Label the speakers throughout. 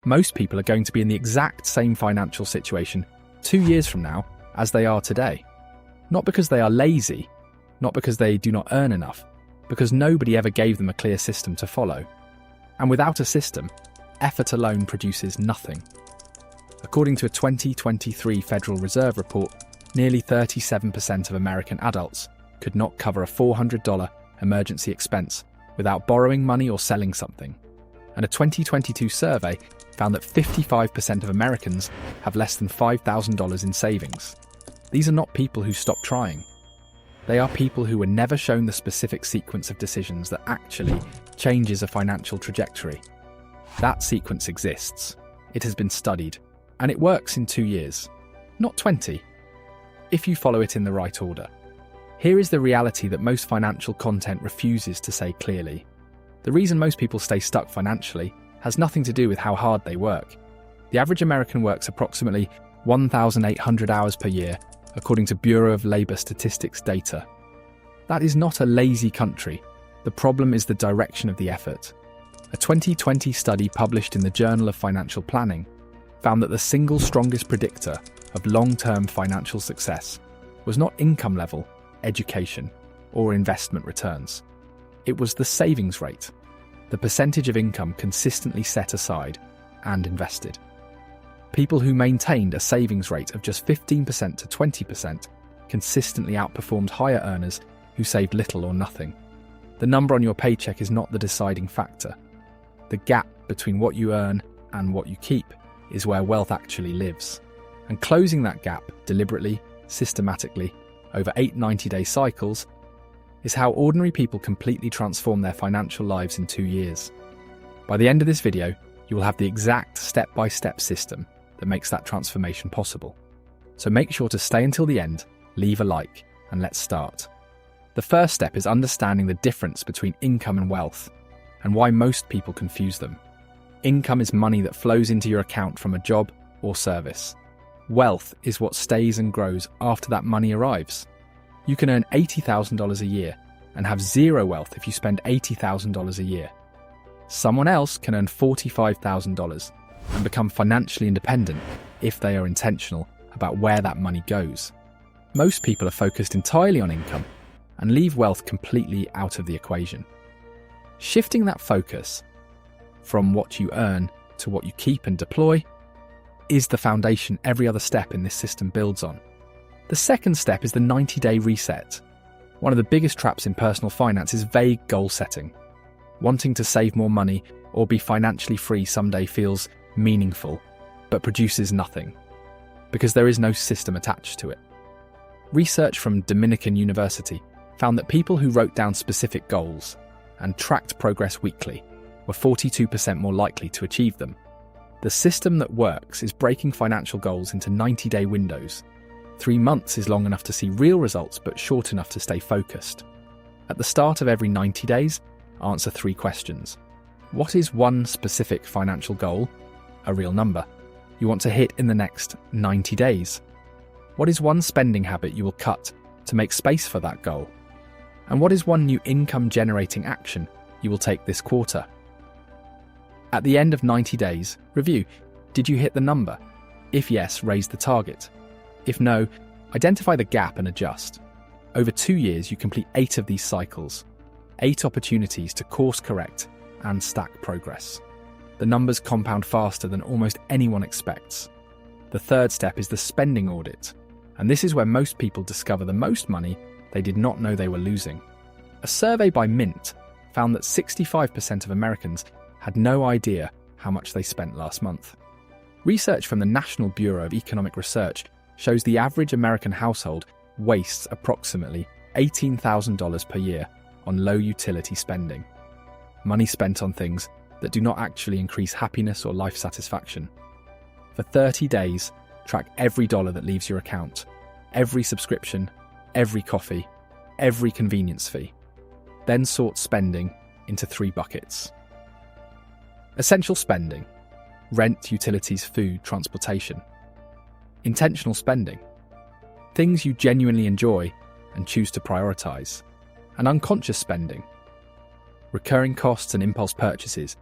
Speaker 1: Most people are going to be in the exact same financial situation 2 years from now as they are today. Not because they are lazy, not because they do not earn enough, because nobody ever gave them a clear system to follow. And without a system, effort alone produces nothing. According to a 2023 Federal Reserve report, nearly 37% of American adults could not cover a $400 emergency expense without borrowing money or selling something. And a 2022 survey found that 55% of Americans have less than $5,000 in savings. These are not people who stopped trying. They are people who were never shown the specific sequence of decisions that actually changes a financial trajectory. That sequence exists. It has been studied, and it works in 2 years, not 20, if you follow it in the right order. Here is the reality that most financial content refuses to say clearly. The reason most people stay stuck financially has nothing to do with how hard they work. The average American works approximately 1,800 hours per year, according to Bureau of Labor Statistics data. That is not a lazy country. The problem is the direction of the effort. A 2020 study published in the Journal of Financial Planning found that the single strongest predictor of long-term financial success was not income level, education, or investment returns. It was the savings rate, the percentage of income consistently set aside and invested. People who maintained a savings rate of just 15% to 20% consistently outperformed higher earners who saved little or nothing. The number on your paycheck is not the deciding factor. The gap between what you earn and what you keep is where wealth actually lives. And closing that gap deliberately, systematically, over 8 90-day cycles is how ordinary people completely transform their financial lives in 2 years. By the end of this video, you will have the exact step-by-step system that makes that transformation possible. So make sure to stay until the end, leave a like, and let's start. The first step is understanding the difference between income and wealth, and why most people confuse them. Income is money that flows into your account from a job or service. Wealth is what stays and grows after that money arrives. You can earn $80,000 a year and have zero wealth if you spend $80,000 a year. Someone else can earn $45,000 and become financially independent if they are intentional about where that money goes. Most people are focused entirely on income and leave wealth completely out of the equation. Shifting that focus from what you earn to what you keep and deploy is the foundation every other step in this system builds on. The second step is the 90-day reset. One of the biggest traps in personal finance is vague goal setting. Wanting to save more money or be financially free someday feels meaningful, but produces nothing, because there is no system attached to it. Research from Dominican University found that people who wrote down specific goals and tracked progress weekly were 42% more likely to achieve them. The system that works is breaking financial goals into 90-day windows. 3 months is long enough to see real results, but short enough to stay focused. At the start of every 90 days, answer 3 questions. What is one specific financial goal, a real number, you want to hit in the next 90 days? What is one spending habit you will cut to make space for that goal? And what is one new income-generating action you will take this quarter? At the end of 90 days, review. Did you hit the number? If yes, raise the target. If no, identify the gap and adjust. Over 2 years, you complete 8 of these cycles. 8 opportunities to course correct and stack progress. The numbers compound faster than almost anyone expects. The third step is the spending audit, and this is where most people discover the most money they did not know they were losing. A survey by Mint found that 65% of Americans had no idea how much they spent last month. Research from the National Bureau of Economic Research shows the average American household wastes approximately $18,000 per year on low utility spending. Money spent on things that do not actually increase happiness or life satisfaction. For 30 days, track every dollar that leaves your account, every subscription, every coffee, every convenience fee. Then sort spending into 3 buckets. Essential spending: rent, utilities, food, transportation. Intentional spending: things you genuinely enjoy and choose to prioritize. And unconscious spending: recurring costs and impulse purchases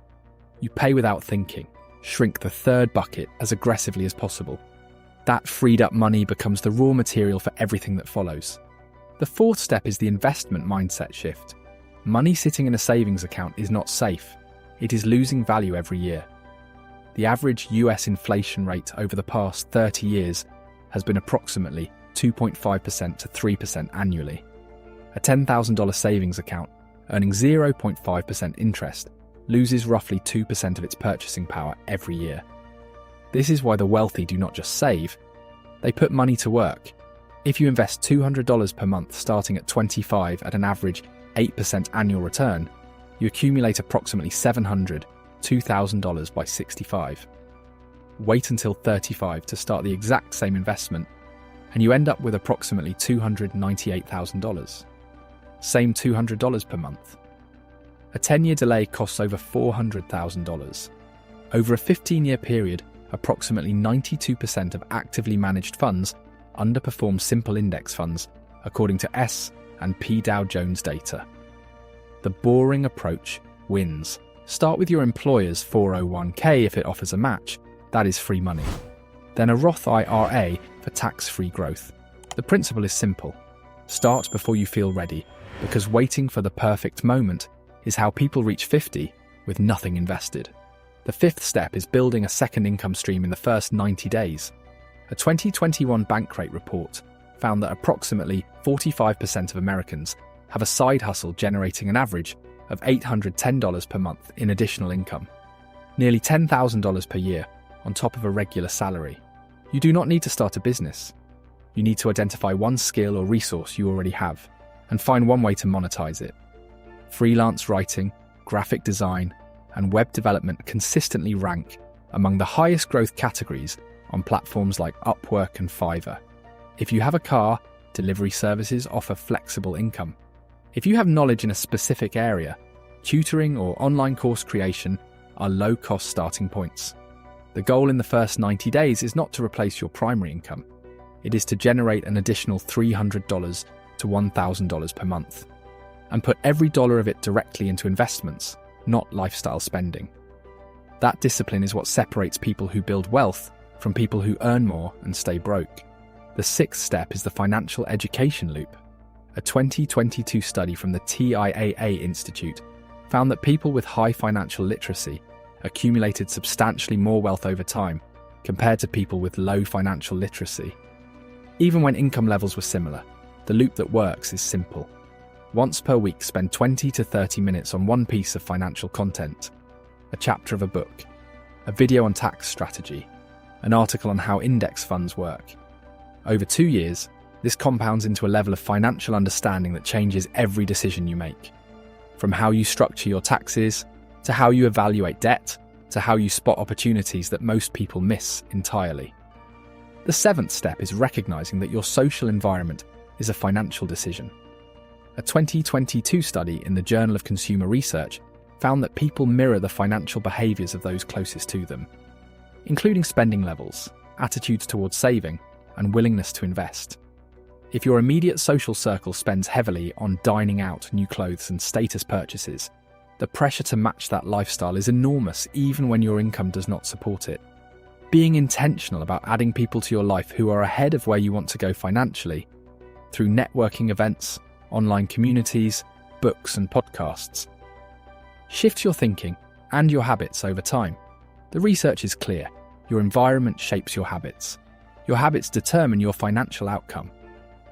Speaker 1: you pay without thinking, shrink the third bucket as aggressively as possible. That freed up money becomes the raw material for everything that follows. The fourth step is the investment mindset shift. Money sitting in a savings account is not safe. It is losing value every year. The average US inflation rate over the past 30 years has been approximately 2.5% to 3% annually. A $10,000 savings account earning 0.5% interest loses roughly 2% of its purchasing power every year. This is why the wealthy do not just save, they put money to work. If you invest $200 per month starting at 25 at an average 8% annual return, you accumulate approximately $700, $2,000 by 65. Wait until 35 to start the exact same investment, and you end up with approximately $298,000. Same $200 per month. A 10-year delay costs over $400,000. Over a 15-year period, approximately 92% of actively managed funds underperform simple index funds, according to S&P Dow Jones data. The boring approach wins. Start with your employer's 401k if it offers a match. That is free money. Then a Roth IRA for tax-free growth. The principle is simple. Start before you feel ready, because waiting for the perfect moment is how people reach 50 with nothing invested. The fifth step is building a second income stream in the first 90 days. A 2021 Bankrate report found that approximately 45% of Americans have a side hustle generating an average of $810 per month in additional income. Nearly $10,000 per year on top of a regular salary. You do not need to start a business. You need to identify one skill or resource you already have and find one way to monetize it. Freelance writing, graphic design, and web development consistently rank among the highest growth categories on platforms like Upwork and Fiverr. If you have a car, delivery services offer flexible income. If you have knowledge in a specific area, tutoring or online course creation are low-cost starting points. The goal in the first 90 days is not to replace your primary income. It is to generate an additional $300 to $1,000 per month, and put every dollar of it directly into investments, not lifestyle spending. That discipline is what separates people who build wealth from people who earn more and stay broke. The sixth step is the financial education loop. A 2022 study from the TIAA Institute found that people with high financial literacy accumulated substantially more wealth over time compared to people with low financial literacy. Even when income levels were similar, the loop that works is simple. Once per week, spend 20 to 30 minutes on one piece of financial content. A chapter of a book, a video on tax strategy, an article on how index funds work. Over 2 years, this compounds into a level of financial understanding that changes every decision you make. From how you structure your taxes, to how you evaluate debt, to how you spot opportunities that most people miss entirely. The seventh step is recognizing that your social environment is a financial decision. A 2022 study in the Journal of Consumer Research found that people mirror the financial behaviors of those closest to them, including spending levels, attitudes towards saving, and willingness to invest. If your immediate social circle spends heavily on dining out, new clothes, and status purchases, the pressure to match that lifestyle is enormous even when your income does not support it. Being intentional about adding people to your life who are ahead of where you want to go financially, through networking events, online communities, books, and podcasts. Shift your thinking and your habits over time. The research is clear. Your environment shapes your habits. Your habits determine your financial outcome.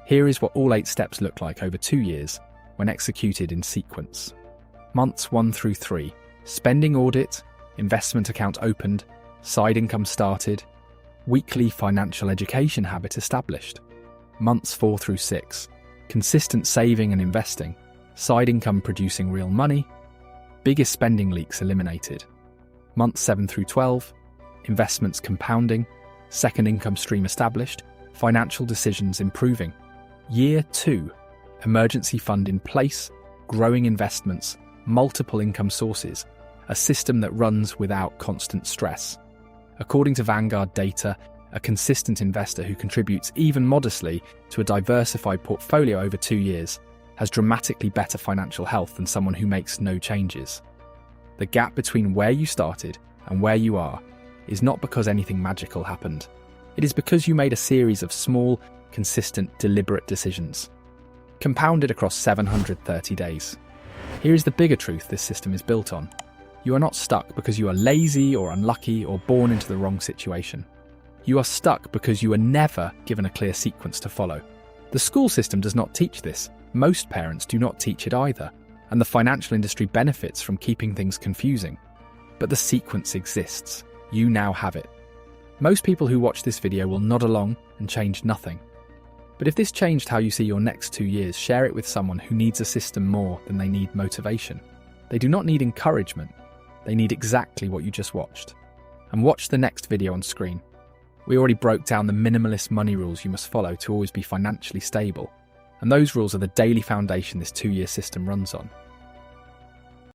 Speaker 1: Here is what all 8 steps look like over 2 years when executed in sequence. Months 1 through 3. Spending audit, investment account opened, side income started, weekly financial education habit established. Months 4 through 6. Consistent saving and investing, side income producing real money, biggest spending leaks eliminated. Months 7 through 12. Investments compounding, second income stream established, financial decisions improving. Year 2. Emergency fund in place, growing investments, multiple income sources, a system that runs without constant stress. According to Vanguard data, a consistent investor who contributes even modestly to a diversified portfolio over 2 years has dramatically better financial health than someone who makes no changes. The gap between where you started and where you are is not because anything magical happened. It is because you made a series of small, consistent, deliberate decisions, compounded across 730 days. Here is the bigger truth this system is built on. You are not stuck because you are lazy or unlucky or born into the wrong situation. You are stuck because you were never given a clear sequence to follow. The school system does not teach this. Most parents do not teach it either, and the financial industry benefits from keeping things confusing. But the sequence exists. You now have it. Most people who watch this video will nod along and change nothing. But if this changed how you see your next 2 years, share it with someone who needs a system more than they need motivation. They do not need encouragement. They need exactly what you just watched. And watch the next video on screen. We already broke down the minimalist money rules you must follow to always be financially stable. And those rules are the daily foundation this 2-year system runs on.